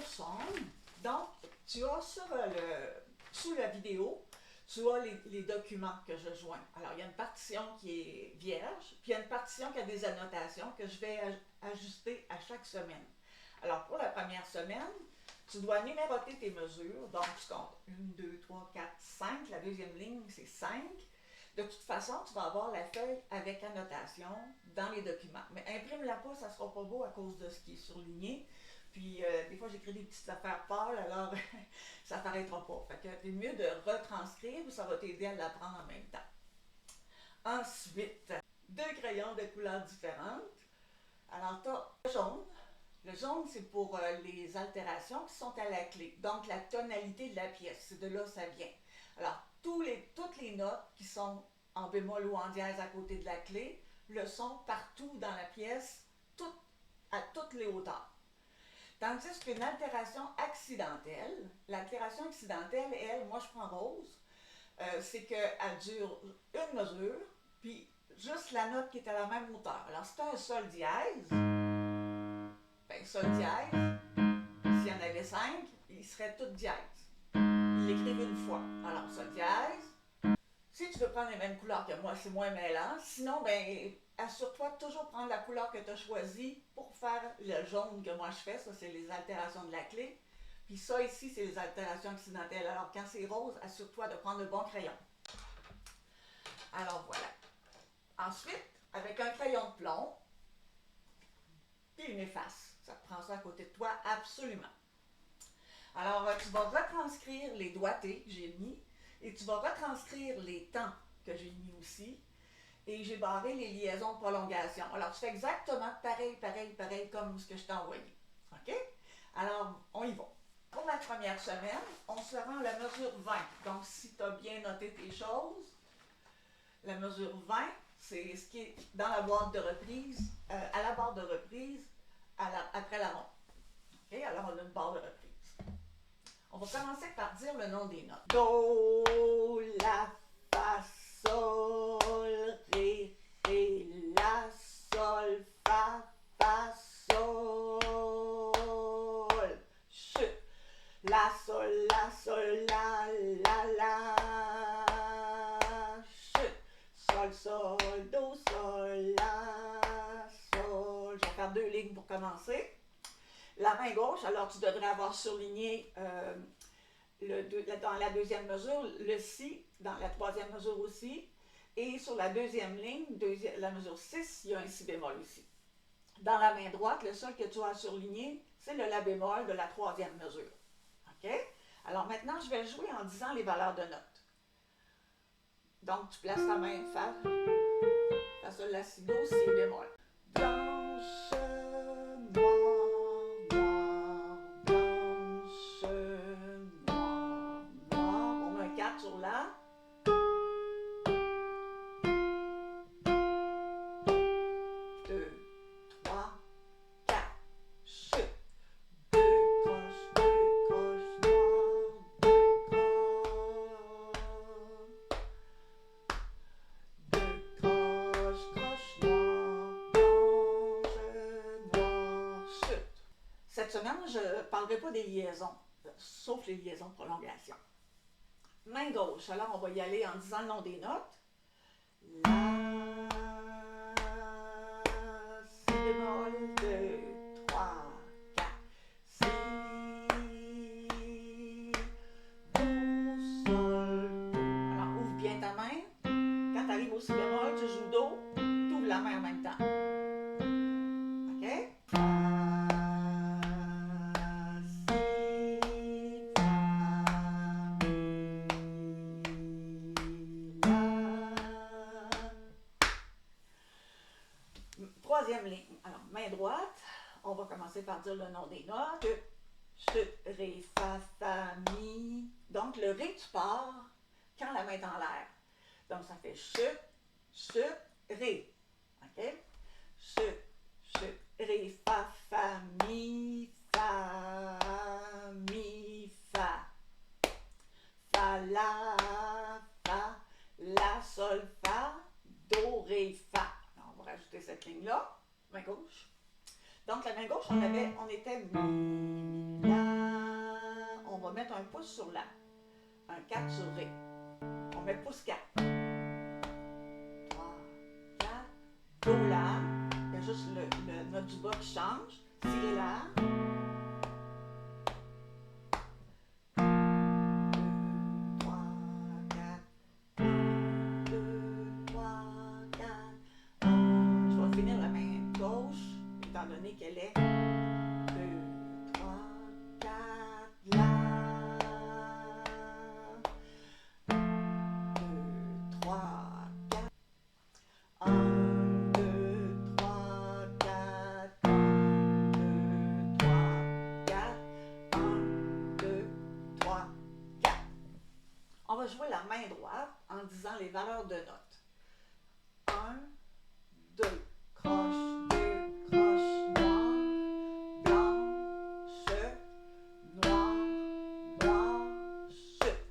son. Donc, tu as sous la vidéo, tu as les documents que je joins. Alors, il y a une partition qui est vierge, puis il y a une partition qui a des annotations que je vais ajuster à chaque semaine. Alors, pour la première semaine, tu dois numéroter tes mesures. Donc, tu comptes 1, 2, 3, 4, 5. La deuxième ligne, c'est 5. De toute façon, tu vas avoir la feuille avec annotation dans les documents. Mais imprime-la pas, ça ne sera pas beau à cause de ce qui est surligné. Puis, des fois, j'écris des petites affaires pâles, alors ça ne paraîtra pas. Fait que c'est mieux de retranscrire, ça va t'aider à l'apprendre en même temps. Ensuite, 2 crayons de couleurs différentes. Alors, tu as le jaune. Le jaune, c'est pour les altérations qui sont à la clé. Donc, la tonalité de la pièce, c'est de là que ça vient. Alors, toutes les notes qui sont en bémol ou en dièse à côté de la clé le sont partout dans la pièce, à toutes les hauteurs. Tandis qu'une altération accidentelle, l'altération accidentelle, elle, moi je prends rose, c'est qu'elle dure une mesure, puis juste la note qui est à la même hauteur. Alors, si tu as un sol dièse, ben sol dièse, s'il y en avait 5, ils seraient tous dièses. Ils l'écrivent une fois. Alors, sol dièse. Si tu veux prendre les mêmes couleurs que moi, c'est moins mêlant. Sinon, ben, assure-toi de toujours prendre la couleur que tu as choisie pour faire le jaune que moi je fais. Ça, c'est les altérations de la clé. Puis ça, ici, c'est les altérations accidentelles. Alors, quand c'est rose, assure-toi de prendre le bon crayon. Alors, voilà. Ensuite, avec un crayon de plomb, puis une efface. Ça te prend ça à côté de toi, absolument. Alors, tu vas retranscrire les doigtés que j'ai mis et tu vas retranscrire les temps que j'ai mis aussi. Et j'ai barré les liaisons de prolongation. Alors, tu fais exactement pareil comme ce que je t'ai envoyé. OK? Alors, on y va. Pour la première semaine, on se rend à la mesure 20. Donc, si tu as bien noté tes choses, la mesure 20, c'est ce qui est dans la boîte de reprise, à la barre de reprise, après la ronde. OK? Alors, on a une barre de reprise. On va commencer par dire le nom des notes. Do, la, fa, sol, ré, la, sol, fa, sol, chut. La, sol, la, chut. Sol, do, sol, la, sol. Je vais faire 2 lignes pour commencer. La main gauche, alors tu devrais avoir surligné dans la deuxième mesure, le si, dans la troisième mesure aussi, et sur la deuxième ligne, la mesure 6, il y a un si bémol aussi. Dans la main droite, le seul que tu as surligné, c'est le la bémol de la troisième mesure. OK? Alors maintenant, je vais jouer en disant les valeurs de notes. Donc, tu places ta main fa, sol, la, si, do, si bémol. Blanche, sur la. 2, 3, 4. Chut. 2 croches, 2 croches noires, 2 croches noires, blanche, chut. Cette semaine, je ne parlerai pas des liaisons, sauf les liaisons de prolongation. Main gauche, alors on va y aller en disant le nom des notes. La, si bémol, 2, 3, 4. Si, do, sol, do. Alors ouvre bien ta main. Quand tu arrives au si bémol, tu joues do, tu ouvres la main en même temps. OK? Troisième ligne. Alors, main droite, on va commencer par dire le nom des notes. Chut, ré, fa, mi. Donc, le ré, tu pars quand la main est en l'air. Donc, ça fait chut, ré. OK? Chut, ré, fa, mi, fa. Fa, la, sol, fa, do, ré, fa. On va rajouter cette ligne-là, main gauche. Donc, la main gauche, on était mi, la, juste sur La. Un 4 sur Ré. On met pouce 4. 3, 4. Do, La. Il y a juste le note du bas qui change. Si et La. 2, 3, 4. 1, 2, 3, 4. Je vais finir la main gauche, étant donné qu'elle est 2, 3, 4, La. 2, 3, 4. 1, 2, 3, 4. 1, 2, 3, 4. 1, 2, 3, 4. On va jouer la main droite en disant les valeurs de notes. 1, 2, croche, 2, croche, noir, blanche, noir, noir, chute.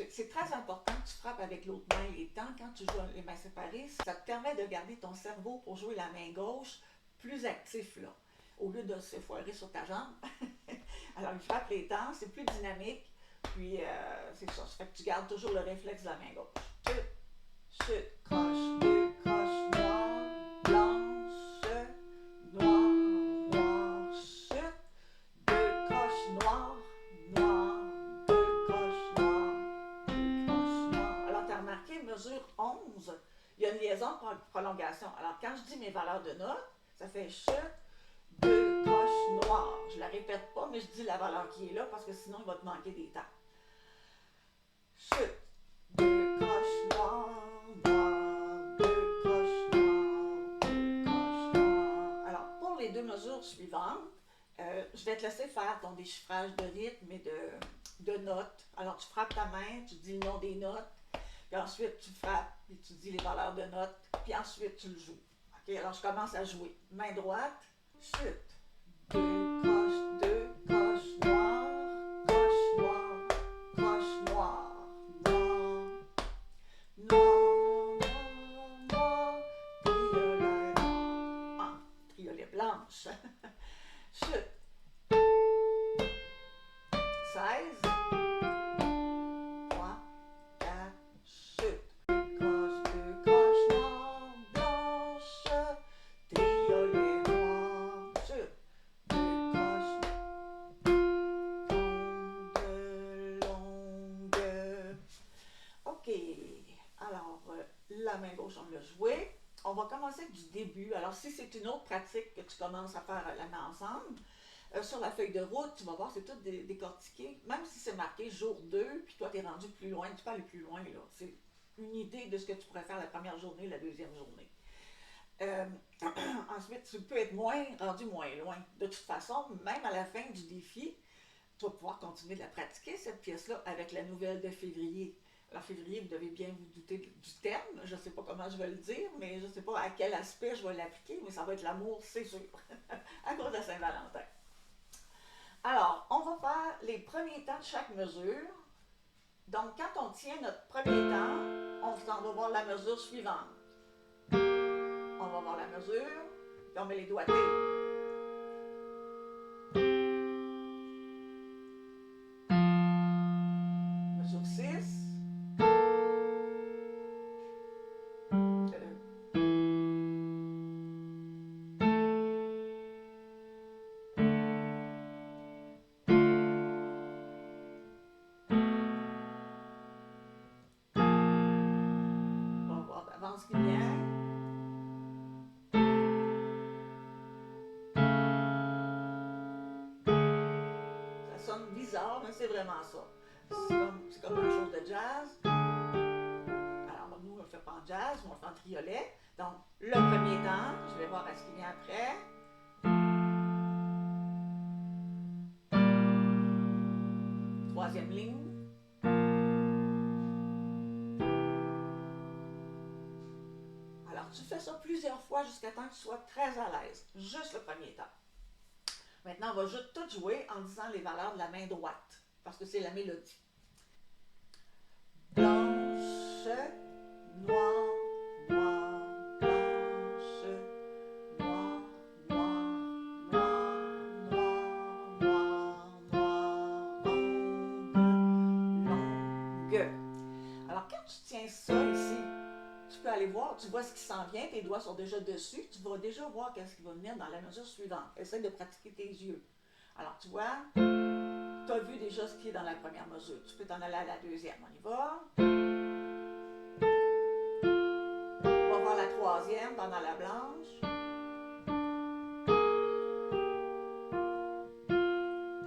C'est très important que tu frappes avec l'autre main les temps quand tu joues les mains séparées. Ça te permet de garder ton cerveau pour jouer la main gauche plus actif, là, au lieu de se foirer sur ta jambe. Alors, il frappe les temps, c'est plus dynamique, puis c'est ça. Ça fait que tu gardes toujours le réflexe de la main gauche. Chute, chute, croche, 2, croche, noir, blanche, noir, noir, chute, 2 croches noires, noir, 2 croches noires, 2 croches noires. Alors, tu as remarqué, mesure 11, il y a une liaison prolongation. Alors, quand je dis mes valeurs de notes, ça fait chute, 2 croches noires. Je ne la répète pas, mais je dis la valeur qui est là parce que sinon, il va te manquer des temps. Chute, 2 croches noires, noires, 2 croches noires, 2 croches noires. Alors, pour les deux mesures suivantes, je vais te laisser faire ton déchiffrage de rythme et de notes. Alors, tu frappes ta main, tu dis le nom des notes, puis ensuite, tu frappes et tu dis les valeurs de notes, puis ensuite, tu le joues. OK, alors je commence à jouer. Main droite, chute. 2 croches, 2 croches noires, croche noire, croche noire, noir, noir, noir, triolet noir. Ah, triolet blanche. Chute. 16. 3, 4, chute. 2 croches noires, blanches, triolet noir, chute. 2 croches longues. OK. Alors, la main gauche, on l'a joué. On va commencer du début. Alors, si c'est une autre pratique que tu commences à faire la main ensemble, sur la feuille de route, tu vas voir, c'est tout décortiqué. Même si c'est marqué jour 2, puis toi, tu es rendu plus loin, tu peux aller plus loin, là. C'est une idée de ce que tu pourrais faire la première journée, la deuxième journée. Ensuite, tu peux être rendu moins loin. De toute façon, même à la fin du défi, tu vas pouvoir continuer de la pratiquer, cette pièce-là, avec la nouvelle de février. Alors, février, vous devez bien vous douter du terme. Je ne sais pas comment je vais le dire, mais je ne sais pas à quel aspect je vais l'appliquer, mais ça va être l'amour, c'est sûr, à cause de Saint-Valentin. Alors, on va faire les premiers temps de chaque mesure. Donc, quand on tient notre premier temps, on s'en va voir la mesure suivante. On va voir la mesure, puis on met les doigtés. Mesure 6. On va voir d'avance qui vient. Ça sonne bizarre, mais c'est vraiment ça. C'est comme une chose de jazz. Alors, nous, on le fait pas en jazz, mais on le fait en triolet. Donc, le premier temps, je vais voir à ce qui vient après. Troisième ligne. Alors, tu fais ça plusieurs fois jusqu'à temps que tu sois très à l'aise. Juste le premier temps. Maintenant, on va juste tout jouer en disant les valeurs de la main droite, parce que c'est la mélodie. Blanche, noir, noir, blanche, noir, noir, noir, noir, noir, noir, ronde, aller voir, tu vois ce qui s'en vient, tes doigts sont déjà dessus, tu vas déjà voir qu'est-ce qui va venir dans la mesure suivante. Essaye de pratiquer tes yeux. Alors, tu vois, tu as vu déjà ce qui est dans la première mesure. Tu peux t'en aller à la deuxième. On y va. On va voir la troisième pendant la blanche.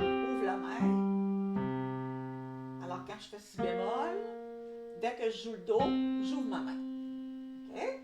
Ouvre la main. Alors, quand je fais si bémol, dès que je joue le do, j'ouvre ma main. OK?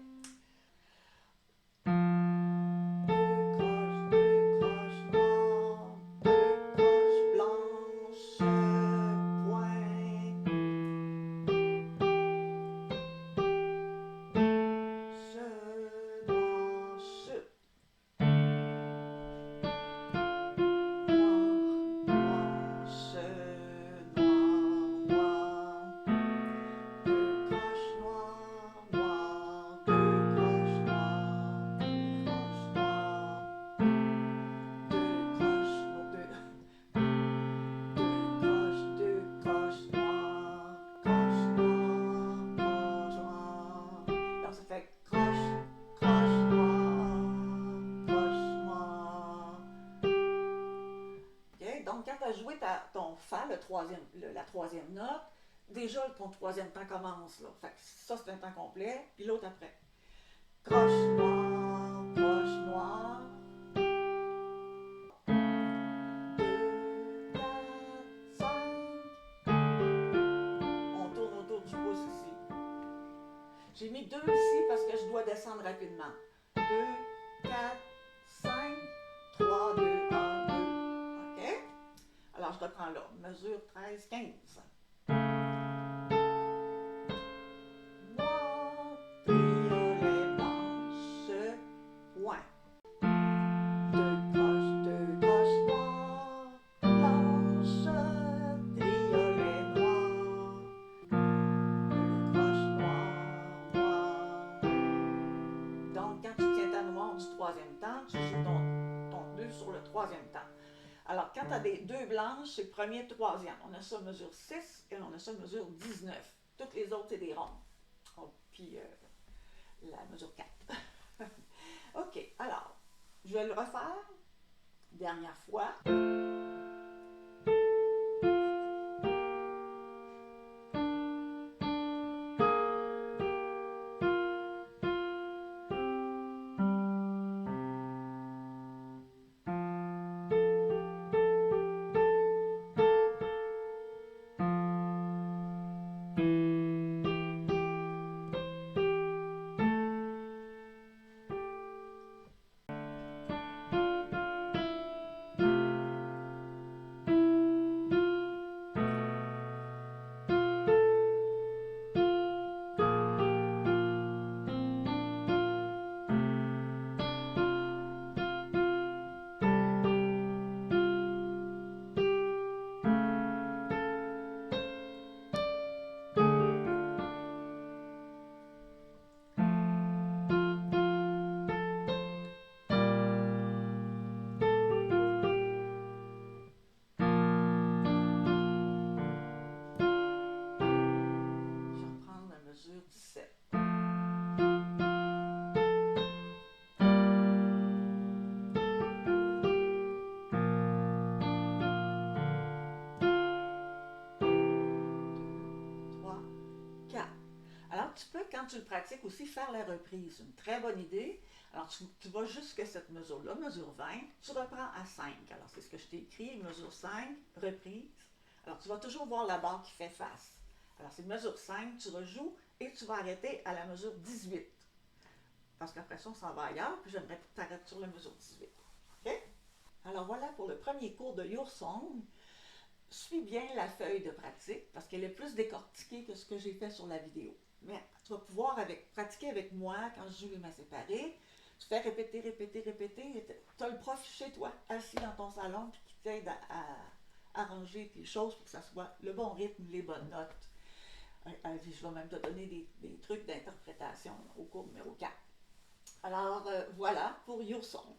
Donc, quand tu as joué ton fa, la troisième note, déjà ton troisième temps commence. Là. Fait que ça, c'est un temps complet, puis l'autre après. Croche noire, croche noire. 2, 4, 5. On tourne autour du pouce ici. J'ai mis 2 ici parce que je dois descendre rapidement. 2, 4, 5, 3, 2, 1, 2. OK? Alors, je reprends là. Mesure 13, 15. Noir, triolet blanche, point. 2 croches noires, blanche, triolet noir. 2 croches noires, noires. Donc, quand tu tiens ta noire du troisième temps, tu joues ton 2 sur le troisième temps. Alors, quand tu as des 2 blanches, c'est le premier, troisième. On a ça mesure 6 et on a ça mesure 19. Toutes les autres, c'est des rondes. Oh, puis la mesure 4. OK, alors, je vais le refaire. Dernière fois. Mesure 17. Alors, tu peux, quand tu le pratiques aussi, faire la reprise. C'est une très bonne idée. Alors, tu vas jusqu'à cette mesure-là, mesure 20, tu reprends à 5. Alors, c'est ce que je t'ai écrit, mesure 5, reprise. Alors, tu vas toujours voir la barre qui fait face. Alors, c'est mesure 5, tu rejoues et tu vas arrêter à la mesure 18. Parce qu'après ça, on s'en va ailleurs, puis j'aimerais que tu t'arrêtes sur la mesure 18. OK? Alors, voilà pour le premier cours de Your Song. Suis bien la feuille de pratique parce qu'elle est plus décortiquée que ce que j'ai fait sur la vidéo. Mais tu vas pouvoir pratiquer avec moi quand je joue les mains séparées. Tu fais répéter, répéter, répéter. Tu as le prof chez toi, assis dans ton salon, puis qui t'aide à arranger tes choses pour que ça soit le bon rythme, les bonnes notes. Je vais même te donner des trucs d'interprétation au cours numéro 4. Alors, voilà pour Your Song.